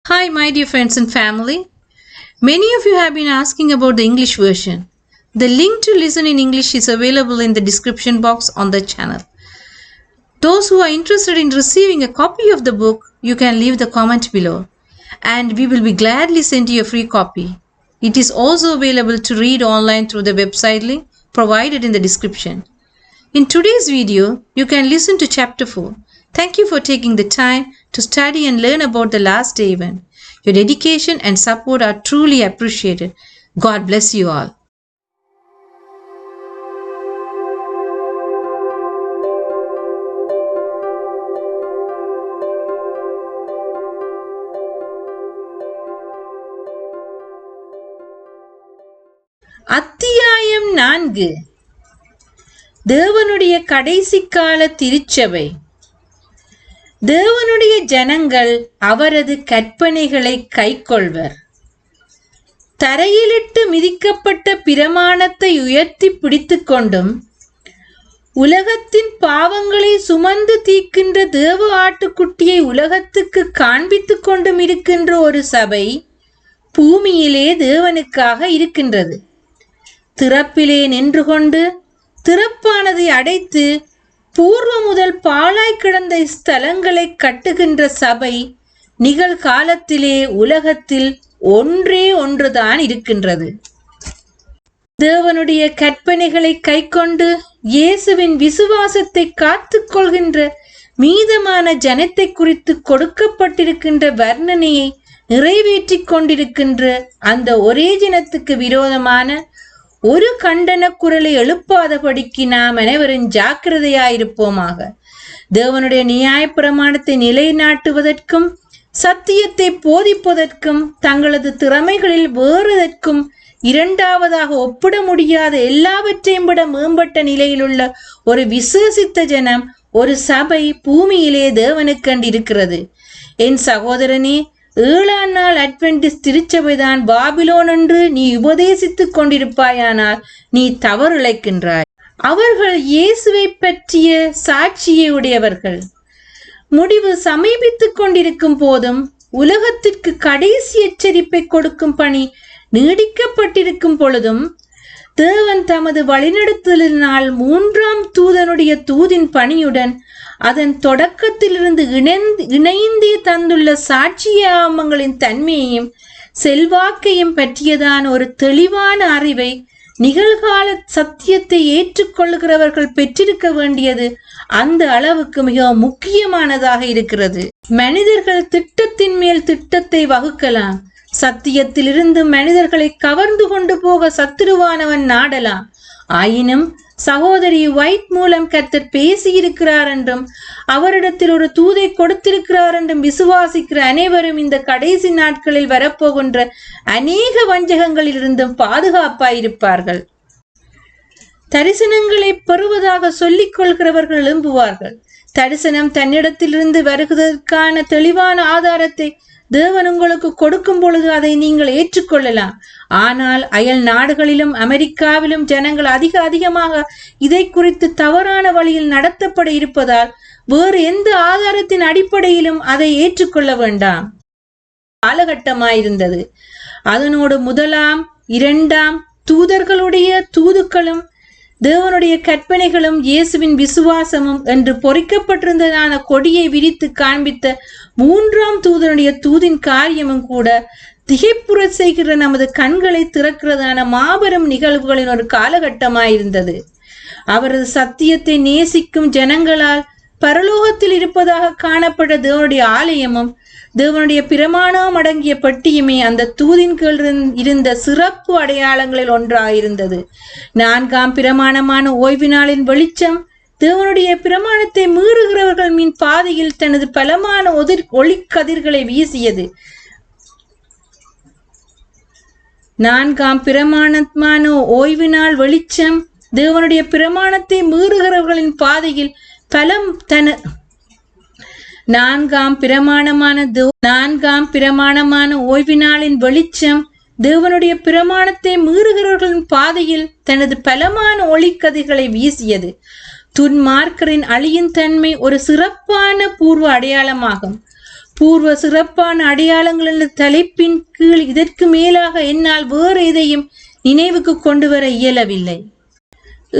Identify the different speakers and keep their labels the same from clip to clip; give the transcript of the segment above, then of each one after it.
Speaker 1: Hi, my dear friends and family. Many of you have been asking about the English version. The link to listen in English is available in the description box on the channel. Those who are interested in receiving a copy of the book, you can leave the comment below and we will be gladly send you a free copy. It is also available to read online through the website link provided in the description. In today's video, you can listen to chapter 4. Thank you for taking the time to study and learn about the last day event. Your dedication and support are truly appreciated. God bless you all. அத்தியாயம் 4. தேவனுடைய கடைசி கால திருச்சபை. தேவனுடைய ஜனங்கள் அவரது கற்பனைகளை கைக்கொள்வர். தரையிலிட்டு மிதிக்கப்பட்ட பிரமாணத்தை உயர்த்தி பிடித்துக் கொண்டும் உலகத்தின் பாவங்களை சுமந்து தீர்க்கின்ற தேவ ஆட்டுக்குட்டியை உலகத்துக்கு காண்பித்துக் கொண்டும் இருக்கின்ற ஒரு சபை பூமியிலே தேவனுக்காக இருக்கின்றது. திறப்பிலே நின்று கொண்டு திறப்பானதை அடைத்து பூர்வ முதல் பாழாய் கிடந்த ஸ்தலங்களை கட்டுகின்ற சபை நிகழ்காலத்திலே உலகத்தில் ஒன்றுதான் இருக்கின்றது. தேவனுடைய கற்பனைகளை கைக்கொண்டு இயேசுவின் விசுவாசத்தை காத்துக் கொள்கின்ற மீதமான ஜனத்தை குறித்து கொடுக்கப்பட்டிருக்கின்ற வர்ணனையை நிறைவேற்றிக் கொண்டிருக்கின்ற அந்த ஒரே ஜனத்துக்கு விரோதமான ஒரு கண்டன குரலை எழுப்பாதபடிக்கு நாம் அனைவரும் ஜாக்கிரதையாயிருப்போமாக. தேவனுடைய நியாய பிரமாணத்தை நிலைநாட்டுவதற்கும் சத்தியத்தை போதிப்பதற்கும் தங்களது திறமைகளில் வேறுதற்கும் இரண்டாவதாக ஒப்பிட முடியாத எல்லாவற்றையும் விட மேம்பட்ட நிலையிலுள்ள ஒரு விசேஷித்த ஜனம், ஒரு சபை பூமியிலே தேவனுக்கண்டு இருக்கிறது. என் சகோதரனே, 7ஆம் நாள் அட்வென்டிஸ்ட் திருச்சபைதான் பாபிலோன் என்று நீ உபதேசித்துக் கொண்டிருப்பாயானால் நீ தவறிழைக்கின்றாய். அவர்கள் இயேசுவை பற்றிய சாட்சியை உடையவர்கள். முடிவு சமீபித்துக் கொண்டிருக்கும் போதும் உலகத்திற்கு கடைசி எச்சரிப்பை கொடுக்கும் பணி நீடிக்கப்பட்டிருக்கும் பொழுதும் தேவன் தமது வழிநடத்தலினால் 3ஆம் தூதனுடைய தூதின் பணியுடன் அதன் தொடக்கத்திலிருந்து இணைந்தே தந்துள்ள சாட்சியாமங்களின் தன்மையையும் செல்வாக்கையும் பற்றியதான ஒரு தெளிவான அறிவை நிகழ்கால சத்தியத்தை ஏற்றுக்கொள்கிறவர்கள் பெற்றிருக்க வேண்டியது அந்த அளவுக்கு மிகவும் முக்கியமானதாக இருக்கிறது. மனிதர்கள் திட்டத்தின் மேல் திட்டத்தை வகுக்கலாம். சத்தியத்திலிருந்து மனிதர்களை கவர்ந்து கொண்டு போக சத்துருவானவன் நாடலாம். ஆயினும் சகோதரி ஒயிட் மூலம் கர்த்தர் பேசியிருக்கிறார் என்றும் அவரிடத்தில் ஒரு தூதை கொடுத்திருக்கிறார் என்றும் விசுவாசிக்கிற அனைவரும் இந்த கடைசி நாட்களில் வரப்போகின்ற அநேக வஞ்சகங்களில் இருந்தும் பாதுகாப்பாயிருப்பார்கள். தரிசனங்களை பெறுவதாக சொல்லிக் கொள்கிறவர்கள் எழும்புவார்கள். தரிசனம் தன்னிடத்திலிருந்து வருவதற்கான தெளிவான ஆதாரத்தை தேவன் உங்களுக்கு கொடுக்கும் பொழுது அதை நீங்கள் ஏற்றுக்கொள்ளலாம். ஆனால் அயல் நாடுகளிலும் அமெரிக்காவிலும் ஜனங்கள் அதிகமாக இதை குறித்து தவறான வழியில் நடத்தப்பட இருப்பதால் வேறு எந்த ஆதாரத்தின் அடிப்படையிலும் அதை ஏற்றுக்கொள்ள வேண்டாம். காலகட்டமாயிருந்தது. அதனோடு 1ஆம் 2ஆம் தூதர்களுடைய தூதுக்களும் தேவனுடைய கற்பனைகளும் இயேசுவின் விசுவாசமும் என்று பொறிக்கப்பட்டிருந்ததான கொடியை விரித்து காண்பித்த 3ஆம் தூதனுடைய தூதின் காரியமும் கூட திகைப்புற செய்கிற நமது கண்களை திறக்கிறதான மாபெரும் நிகழ்வுகளின் ஒரு காலகட்டமாயிருந்தது. அவரது சத்தியத்தை நேசிக்கும் ஜனங்களால் பரலோகத்தில் இருப்பதாக காணப்பட்ட தேவனுடைய ஆலயமும் தேவனுடைய பிரமாணம் அடங்கிய பெட்டியுமே அந்த தூதின் கீழ் இருந்த சிறப்பு அடையாளங்களில் ஒன்றாயிருந்தது. 4ஆம் பிரமாணமான ஓய்வு நாளின் வெளிச்சம் தேவனுடைய பிரமாணத்தை மீறுகிறவர்கள் மீன் பாதையில் தனது பலமான ஒளிக்கதிர்களை வீசியது. 4ஆம் பிரமாணமான ஓய்வு நாள் வெளிச்சம் தேவனுடைய பிரமாணத்தை மீறுகிறவர்களின் பாதையில் பலம் 4ஆம் பிரமாணமான ஓய்வு நாளின் வெளிச்சம் தேவனுடைய பிரமாணத்தை மீறுகிறவர்களின் பாதையில் தனது பலமான ஒளிக்கதிர்களை வீசியது. துன்மார்க்கரின் அழியின் தன்மை ஒரு சிறப்பான பூர்வ அடையாளமாகும். பூர்வ சிறப்பான அடையாளங்கள் என்ற தலைப்பின் கீழ் இதற்கு மேலாக என்னால் வேறு எதையும் நினைவுக்கு கொண்டு வர இயலவில்லை.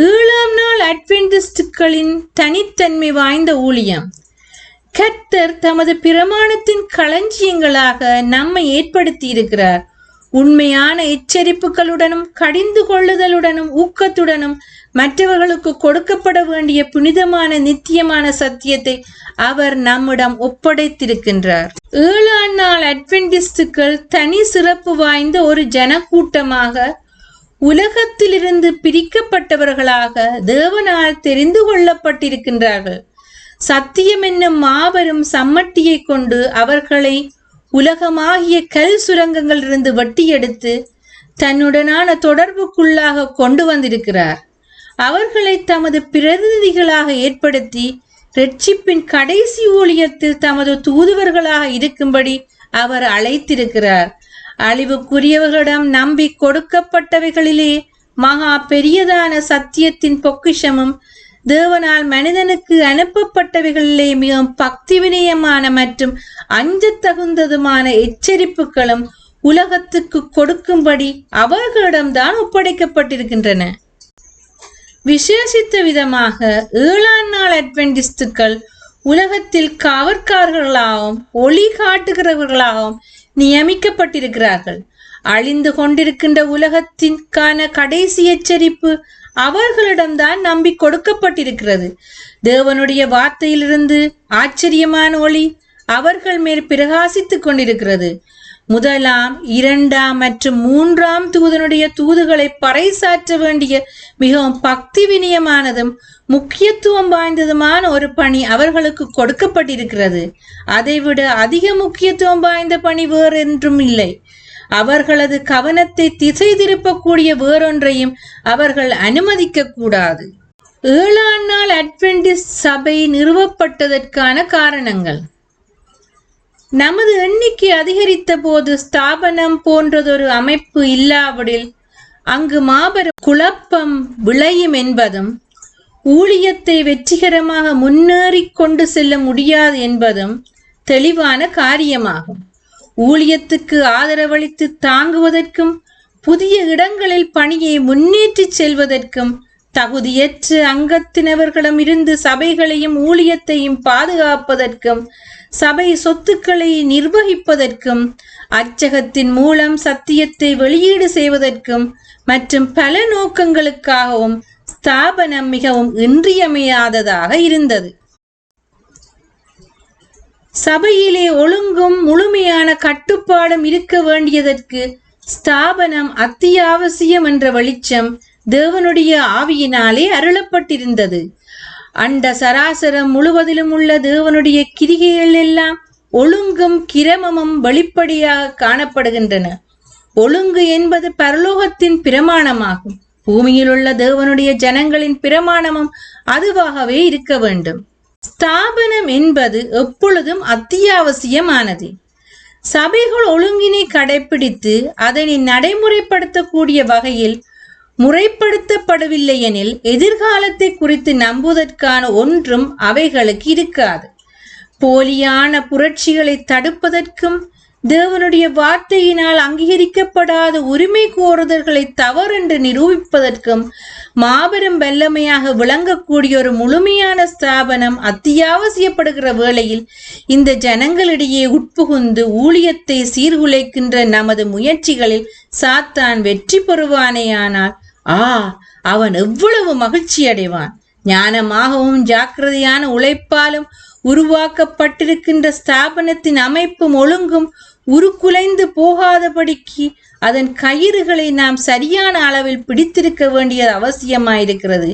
Speaker 1: 7ஆம் நாள் அட்வென்டிஸ்டுகளின் தனித்தன்மை வாய்ந்த ஊழியம். கர்த்தர் தமது பிரமாணத்தின் களஞ்சியங்களாக நம்மை ஏற்படுத்தி இருக்கிறார். உண்மையான எச்சரிப்புகளுடனும் கடிந்து கொள்ளுதலுடனும் ஊக்கத்துடனும் மற்றவர்களுக்கு கொடுக்கப்பட வேண்டிய புனிதமான நித்தியமான சத்தியத்தை அவர் நம்மிடம் ஒப்படைத்திருக்கின்றார். 7ஆம் நாள் அட்வென்டிஸ்டுகள் தனி சிறப்பு வாய்ந்த ஒரு ஜனக்கூட்டமாக, உலகத்திலிருந்து பிரிக்கப்பட்டவர்களாக தேவனால் தெரிந்து கொள்ளப்பட்டிருக்கின்றார்கள். சத்தியம் என்னும் மாபெரும் சம்மட்டியை கொண்டு அவர்களை உலகமாகிய கல் சுரங்கங்களிலிருந்து வெட்டியெடுத்து தன்னுடனான தொடர்புக்குள்ளாக கொண்டு வந்திருக்கிறார். அவர்களை தமது பிரதிநிதிகளாக ஏற்படுத்தி இரட்சிப்பின் கடைசி ஊழியத்தில் தமது தூதுவர்களாக இருக்கும்படி அவர் அழைத்திருக்கிறார். அழிவுக்குரியவர்களிடம் நம்பி கொடுக்கப்பட்டவைகளிலே மகா பெரியதான சத்தியத்தின் பொக்கிஷமும் தேவனால் மனிதனுக்கு அனுப்பப்பட்டவைகளிலே மிகவும் பக்தி வினயமான மற்றும் அஞ்ச தகுந்ததுமான எச்சரிப்புகளும் உலகத்துக்கு கொடுக்கும்படி அவர்களிடம்தான் ஒப்படைக்கப்பட்டிருக்கின்றன. விசேஷித்த விதமாக 7ஆம் நாள் அட்வென்டிஸ்டுகள் உலகத்தில் காவற்காரர்களாகவும் ஒளி காட்டுகிறவர்களாகவும் நியமிக்கப்பட்டிருக்கிறார்கள். அழிந்து கொண்டிருக்கின்ற உலகத்திற்கான கடைசி எச்சரிப்பு அவர்களிடம்தான் நம்பி கொடுக்கப்பட்டிருக்கிறது. தேவனுடைய வார்த்தையிலிருந்து ஆச்சரியமான ஒளி அவர்கள் மேல் பிரகாசித்துக் கொண்டிருக்கிறது. 1ஆம் 2ஆம் மற்றும் 3ஆம் தூதனுடைய தூதுகளை பறைசாற்ற வேண்டிய மிகவும் பக்தி வினயமானதும் முக்கியத்துவம் வாய்ந்ததுமான ஒரு பணி அவர்களுக்கு கொடுக்கப்பட்டிருக்கிறது. அதைவிட அதிக முக்கியத்துவம் வாய்ந்த பணி வேறொன்றும் இல்லை. அவர்களது கவனத்தை திசை திருப்பக்கூடிய வேறொன்றையும் அவர்கள் அனுமதிக்க கூடாது. 7ஆம் நாள் அட்வென்டிஸ்ட் சபை நிறுவப்பட்டதற்கான காரணங்கள். நமது எண்ணிக்கை அதிகரித்த போது ஸ்தாபனம் போன்றதொரு அமைப்பு இல்லாவிடில் அங்கு மாபெரும் குழப்பம் விளையும் என்பதும், ஊழியத்தை வெற்றிகரமாக முன்னேறி கொண்டு செல்ல முடியாது என்பதும் தெளிவான காரியமாகும். ஊழியத்துக்கு ஆதரவளித்து தாங்குவதற்கும் புதிய இடங்களில் பணியை முன்னேற்றி செல்வதற்கும் தகுதியற்ற அங்கத்தினவர்களிடமிருந்து சபைகளையும் ஊழியத்தையும் பாதுகாப்பதற்கும் சபை சொத்துக்களை நிர்வகிப்பதற்கும் அச்சகத்தின் மூலம் சத்தியத்தை வெளியீடு செய்வதற்கும் மற்றும் பல நோக்கங்களுக்காகவும் ஸ்தாபனம் மிகவும் இன்றியமையாததாக இருந்தது. சபையிலே ஒழுங்கும் முழுமையான கட்டுப்பாடும் இருக்க வேண்டியதற்கு ஸ்தாபனம் அத்தியாவசியம் என்ற வெளிச்சம் தேவனுடைய ஆவியினாலே அருளப்பட்டிருந்தது. அண்ட சராசரம் முழுவதிலும் உள்ள தேவனுடைய கிரிகைகள் எல்லாம் ஒழுங்கும் கிரமமும் வெளிப்படையாக காணப்படுகின்றன. ஒழுங்கு என்பது பரலோகத்தின் பிரமாணமாகும். பூமியில் உள்ள தேவனுடைய ஜனங்களின் பிரமாணமும் அதுவாகவே இருக்க வேண்டும். ஸ்தாபனம் என்பது எப்பொழுதும் அத்தியாவசியமானது. சபைகள் ஒழுங்கினை கடைபிடித்து அதனை நடைமுறைப்படுத்தக்கூடிய வகையில் முறைப்படுத்தப்படவில்லை எனில் எதிர்காலத்தை குறித்து நம்புவதற்கான ஒன்றும் அவைகளுக்கு இருக்காது. போலியான புரட்சிகளை தடுப்பதற்கும் தேவனுடைய வார்த்தையினால் அங்கீகரிக்கப்படாத உரிமை கோருதல்களை தவறென்று நிரூபிப்பதற்கும் மாபெரும் வல்லமையாக விளங்கக்கூடிய ஒரு முழுமையான ஸ்தாபனம் அத்தியாவசியப்படுகிற வேளையில் இந்த ஜனங்களிடையே உட்புகுந்து ஊழியத்தை சீர்குலைக்கின்ற நமது முயற்சிகளில் சாத்தான் வெற்றி பெறுவானேயானால் அவன் எவ்வளவு மகிழ்ச்சி அடைவான். ஞானமாகவும் ஜாக்கிரதையான உழைப்பாலும் உருவாக்கப்பட்டிருக்கின்ற ஸ்தாபனத்தின் அமைப்பும் ஒழுங்கும் உருக்குலைந்து போகாதபடிக்கு அதன் கயிறுகளை நாம் சரியான அளவில் பிடித்திருக்க வேண்டியது அவசியமாயிருக்கிறது.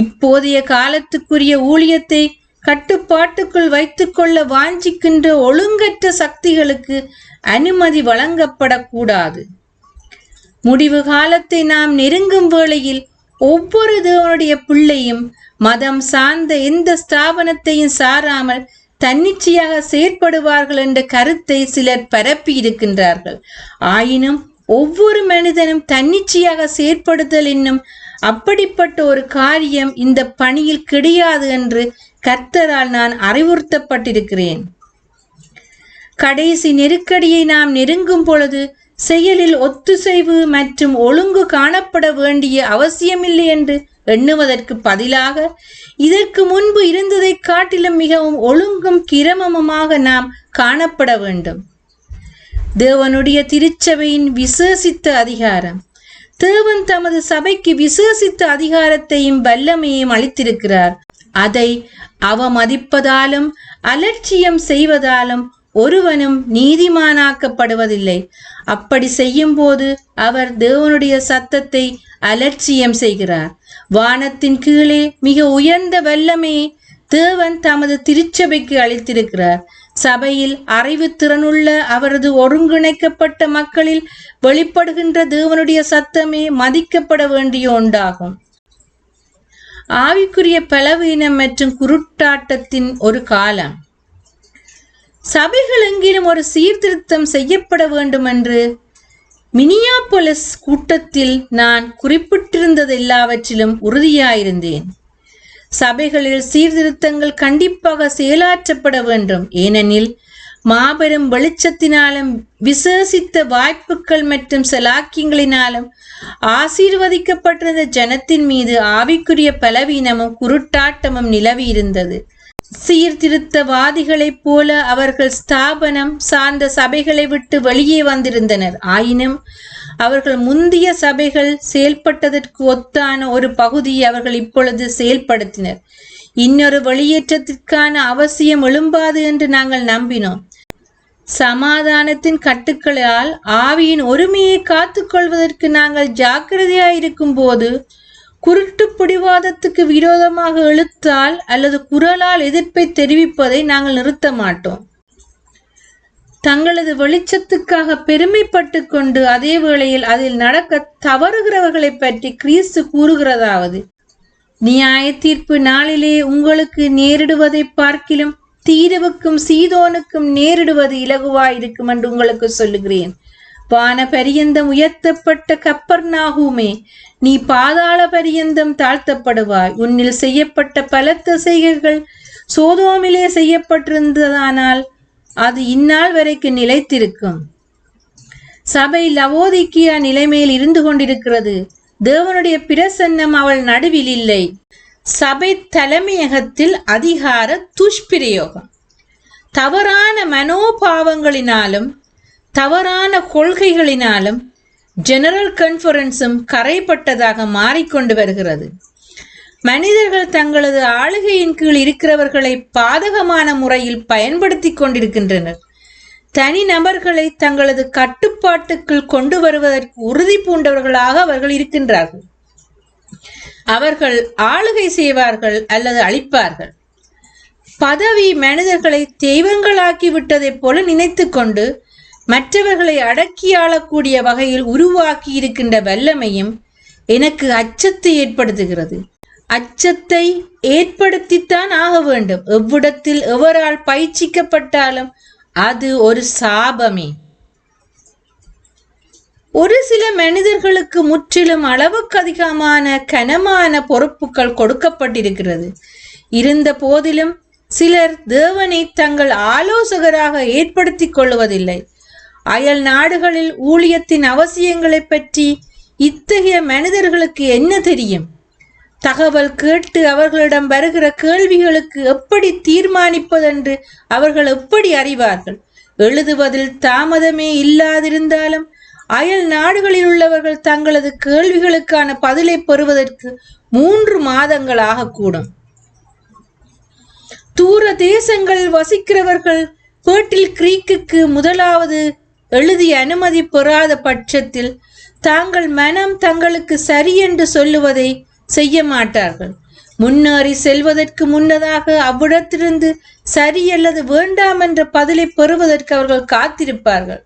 Speaker 1: இப்போதைய காலத்துக்குரிய ஊழியத்தை கட்டுப்பாட்டுக்குள் வைத்துக்கொள்ள வாஞ்சிக்கின்ற ஒழுங்கற்ற சக்திகளுக்கு அனுமதி வழங்கப்படக்கூடாது. முடிவு காலத்தை நாம் நெருங்கும் வேளையில் ஒவ்வொரு தேவனுடைய பிள்ளையும் மதம் சார்ந்த எந்த ஸ்தாபனத்தையும் சாராமல் தன்னிச்சையாக செயற்படுவார்கள் என்ற கருத்தை சிலர் பரப்பி இருக்கின்றார்கள். ஆயினும் ஒவ்வொரு மனிதனும் தன்னிச்சையாக செயற்படுதல் என்னும் அப்படிப்பட்ட ஒரு காரியம் இந்த பணியில் கிடையாது என்று கர்த்தரால் நான் அறிவுறுத்தப்பட்டிருக்கிறேன். கடைசி நெருக்கடியை நாம் நெருங்கும் பொழுது செயலில் ஒத்துசைவு மற்றும் ஒழுங்கு காணப்பட வேண்டிய அவசியமில்லை என்று எண்ணுவதற்கு பதிலாக இதற்கு முன்பு இருந்ததை காட்டிலும் மிகவும் ஒழுங்கும் கிரமமுமாக நாம் காணப்பட வேண்டும். தேவனுடைய திருச்சபையின் விசேஷித்த அதிகாரம். தேவன் தமது சபைக்கு விசேஷித்த அதிகாரத்தையும் வல்லமையையும் அளித்திருக்கிறார். அதை அவமதிப்பதாலும் அலட்சியம் செய்வதாலும் ஒருவனும் நீதிமானாக்கப்படுவதில்லை. அப்படி செய்யும் போது அவர் தேவனுடைய சத்தத்தை அலட்சியம் செய்கிறார். வானத்தின் கீழே மிக உயர்ந்த வல்லமையை தேவன் தமது திருச்சபைக்கு அளித்திருக்கிறார். சபையில் அறிவுத்திறனுள்ள அவரது ஒருங்கிணைக்கப்பட்ட மக்களில் வெளிப்படுகின்ற தேவனுடைய சத்தமே மதிக்கப்பட வேண்டிய ஒன்றாகும். ஆவிக்குரிய பலவீனம் மற்றும் குருட்டாட்டத்தின் ஒரு காலம். சபைகள் எங்கிலும் ஒரு சீர்திருத்தம் செய்யப்பட வேண்டும் என்று மினியாபோலிஸ் கூட்டத்தில் நான் குறிப்பிட்டிருந்தது எல்லாவற்றிலும் உறுதியாயிருந்தேன். சபைகளில் சீர்திருத்தங்கள் கண்டிப்பாக செயலாற்றப்பட வேண்டும். ஏனெனில் மாபெரும் வெளிச்சத்தினாலும் விசேஷித்த வாய்ப்புகள் மற்றும் செலாக்கியங்களினாலும் ஆசீர்வதிக்கப்பட்டிருந்த ஜனத்தின் மீது ஆவிக்குரிய பலவீனமும் குருட்டாட்டமும் நிலவி இருந்தது. சீர்திருத்தவாதிகளைப் போல அவர்கள் ஸ்தாபனம் சார்ந்த சபைகளை விட்டு வெளியே வந்திருந்தனர். ஆயினும் அவர்கள் முந்தைய சபைகள் செயல்பட்டதற்கு ஒத்தான ஒரு பகுதியை அவர்கள் இப்பொழுது செயல்படுத்தினர். இன்னொரு வெளியேற்றத்திற்கான அவசியம் எழும்பாது என்று நாங்கள் நம்பினோம். சமாதானத்தின் கட்டுக்களால் ஆவியின் ஒருமையை காத்துக்கொள்வதற்கு நாங்கள் ஜாக்கிரதையாயிருக்கும் போது குருட்டு பிடிவாதத்துக்கு விரோதமாக எழுத்தால் அல்லது குரலால் எதிர்ப்பை தெரிவிப்பதை நாங்கள் நிறுத்த மாட்டோம். தங்களது வெளிச்சத்துக்காக பெருமைப்பட்டு கொண்டு அதே வேளையில் அதில் நடக்க தவறுகிறவர்களை பற்றி கிறிஸ்து கூறுகிறதாவது, நியாய தீர்ப்பு நாளிலே உங்களுக்கு நேரிடுவதை பார்க்கிலும் தீருவுக்கும் சீதோனுக்கும் நேரிடுவது இலகுவாயிருக்கும் என்று உங்களுக்கு சொல்லுகிறேன். வான பரியந்தம் உயர்த்தப்பட்ட கப்பர்நாகூமே, நீ பாதாள பரியந்தம் தாழ்த்தப்படுவாய். உன்னில் செய்யப்பட்ட பலத்த செய்கைகள் சோதோமிலே செய்யப்பட்டிருந்ததானால் அது இந்நாள் வரைக்கும் நிலைத்திருக்கும். சபை லவோதிக்கியா நிலைமையில் இருந்து கொண்டிருக்கிறது. தேவனுடைய பிரசன்னம் அவள் நடுவில் இல்லை. சபை தலைமையகத்தில் அதிகார துஷ்பிரயோகம். தவறான மனோபாவங்களினாலும் தவறான கொள்கைகளினாலும் ஜெனரல் கான்ஃபரன்ஸும் கரைப்பட்டதாக மாறிக்கொண்டு வருகிறது. மனிதர்கள் தங்களது ஆளுகையின் கீழ் இருக்கிறவர்களை பாதகமான முறையில் பயன்படுத்தி கொண்டிருக்கின்றனர். தனி நபர்களை தங்களது கட்டுப்பாட்டுக்குள் கொண்டு வருவதற்கு உறுதி பூண்டவர்களாக அவர்கள் இருக்கின்றார்கள். அவர்கள் ஆளுகை செய்வார்கள் அல்லது அழிப்பார்கள். பதவி மனிதர்களை தெய்வங்களாக்கி விட்டதைப் போல நினைத்து கொண்டு மற்றவர்களை அடக்கி ஆளக்கூடிய வகையில் உருவாக்கி இருக்கின்ற வல்லமையும் எனக்கு அச்சத்தை ஏற்படுத்துகிறது. அச்சத்தை ஏற்படுத்தித்தான் ஆக வேண்டும். எவ்விடத்தில் எவரால் பயிற்சிக்கப்பட்டாலும் அது ஒரு சாபமே. ஒரு சில மனிதர்களுக்கு முற்றிலும் அளவுக்கு அதிகமான கனமான பொறுப்புகள் கொடுக்கப்பட்டிருக்கிறது. இருந்த போதிலும் சிலர் தேவனை தங்கள் ஆலோசகராக ஏற்படுத்திக் கொள்வதில்லை. அயல் நாடுகளில் ஊழியத்தின் அவசியங்களை பற்றி இத்தகைய மனிதர்களுக்கு என்ன தெரியும்? தகவல் கேட்டு அவர்களிடம் வருகிற கேள்விகளுக்கு எப்படி தீர்மானிப்பதென்று அவர்கள் எப்படி அறிவார்கள்? எழுதுவதில் தாமதமே இல்லாதிருந்தாலும் அயல் நாடுகளில் உள்ளவர்கள் தங்களது கேள்விகளுக்கான பதிலை பெறுவதற்கு 3 மாதங்கள் ஆகக்கூடும். தூர தேசங்களில் வசிக்கிறவர்கள் பேட்டில் கிரீக்குக்கு முதலாவது எழுதிய அனுமதி பெறாத பட்சத்தில் தாங்கள் மனம் தங்களுக்கு சரி என்று சொல்லுவதை செய்ய மாட்டார்கள். முன்னேறி செல்வதற்கு முன்னதாக அவ்விடத்திலிருந்து சரி அல்லது வேண்டாம் என்ற பதிலை பெறுவதற்கு அவர்கள் காத்திருப்பார்கள்.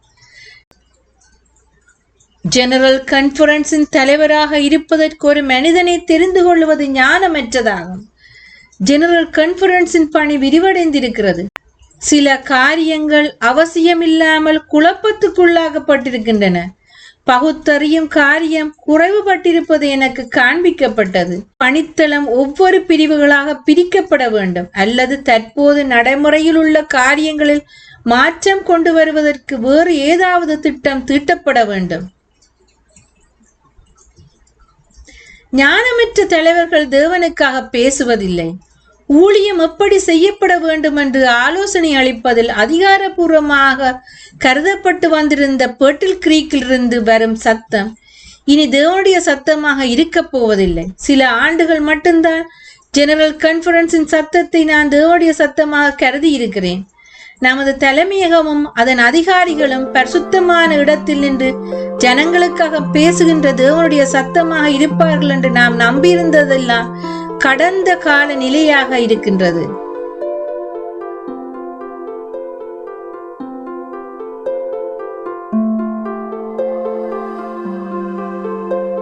Speaker 1: ஜெனரல் கான்ஃபரன்ஸின் தலைவராக இருப்பதற்கு ஒரு மனிதனை தெரிந்து கொள்வது ஞானமற்றதாகும். ஜெனரல் கான்ஃபரன்ஸின் பணி விரிவடைந்திருக்கிறது. சில காரியங்கள் அவசியமில்லாமல் குழப்பத்துக்குள்ளாகப்பட்டிருக்கின்றன. பகுத்தறியும் காரியம் குறைவுபட்டிருப்பது எனக்கு காண்பிக்கப்பட்டது. பணித்தளம் ஒவ்வொரு பிரிவுகளாக பிரிக்கப்பட வேண்டும் அல்லது தற்போது நடைமுறையில் உள்ள காரியங்களில் மாற்றம் கொண்டு வருவதற்கு வேறு ஏதாவது திட்டம் தீட்டப்பட வேண்டும். ஞானமற்ற தலைவர்கள் தேவனுக்காக பேசுவதில்லை. ஊழியம் எப்படி செய்யப்பட வேண்டும் என்று ஆலோசனை அளிப்பதில் அதிகாரபூர்வமாக கருதப்பட்டு வந்திருந்த பெர்டில் கிரீக்கிலிருந்து வரும் சத்தம் இனி தேவனுடைய சத்தமாக இருக்கப் போவதில்லை. சில ஆண்டுகள் மட்டும்தான் ஜெனரல் கான்ஃபரன்ஸின் சத்தத்தை நான் தேவனுடைய சத்தமாக கருதி இருக்கிறேன். நமது தலைமையகமும் அதன் அதிகாரிகளும் பரிசுத்தமான இடத்தில் நின்று ஜனங்களுக்காக பேசுகின்ற தேவனுடைய சத்தமாக இருப்பார்கள் என்று நாம் நம்பியிருந்ததெல்லாம் கடந்த கால நிலையாக இருக்கின்றது.